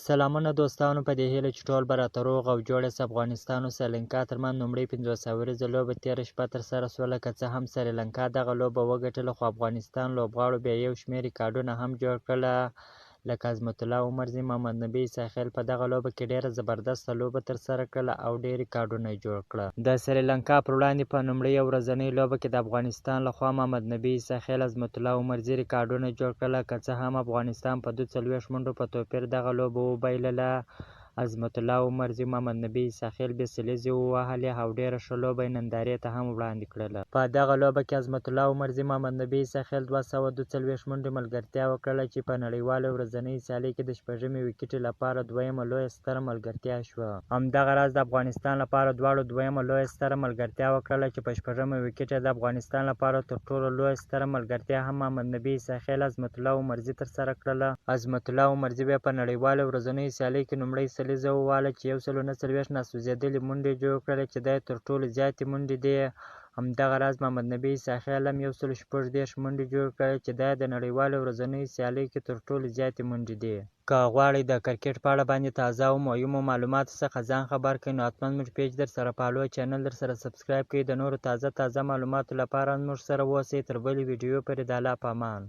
سلامونه دوستانو، په دې هیله چې ټول به راته روغ او جوړ یاست. افغانستان او سریلانکا ترمنځ لومړۍ 50 ورځې لوبه تېره شپه ترسره شوله. که څه هم سریلانکا دغه لوبه وګټله، خو افغانستان لوبغاړو بیا یو شمېر ریکارډونه هم جوړ کړل، لکه عظمت الله عمرزي، محمد نبي اسماعیل په دغه لوبه کې ډېره زبردسته لوبه ترسره کړله او ډېر ریکارډونه یې جوړ کړل. د سریلانکا پر وړاندې په لومړۍ او ورځنۍ لوبه کې د افغانستان لخوا محمد نبي اسماعیل، عظمت الله عمرزي ریکارډونه جوړ کړل. که څه هم افغانستان په 42 منډو په توپیر دغه لوبه وبایلله. عظمت الله عمرزي، محمد نبي اسماعیل بې سلیزې ووهلې او ډېره ښه لوبه یې نندارې ته هم وړاندې کړله. په دغه لوبه کې عظمت الله عمرزي، محمد نبي اسماعیل 242 منډې ملګرتیا وکړله، چې په نړیوالو ورځنۍ سیالۍ کې د شپږمې ویکټې لپاره دویمه لویه ستره ملګرتیا شوه. همدغه راز د افغانستان لپاره دواړو دویمه لویه ستره ملګرتیا وکړله، چې په شپږمه ویکټ د افغانستان لپاره تر ټولو لویه ستره ملګرتیا هم محمد نبي اسماعیل، عظمت الله عمرزي ترسره کړله. عظمت الله عمرزي بیا په نړیوالو ورځنیو سیالیو کې لومړۍ سلیزه ووهله، چې 149 ناسوځېدلې منډې جوړې کړلې، چې دا تر ټولو زیاتې منډې دي. همدغه راز محمد نبي اسماعیل هم 146 منډې جوړې کړلې، چې دا د نړیوالو ورځنیو سیالیو کې تر ټولو زیاتې منډې دي. که غواړئ د کرکټ په اړه باندې تازه او مهمو معلوماتو څخه ځان خبر کړئ، نو حتما زموږ پیج درسره فالو، چینل درسره سبسکرایب کړئ. د نورو تازه معلوماتو لپاره زموږ سره اوسئ. تر بلې ویډیو پورې د الله په امان.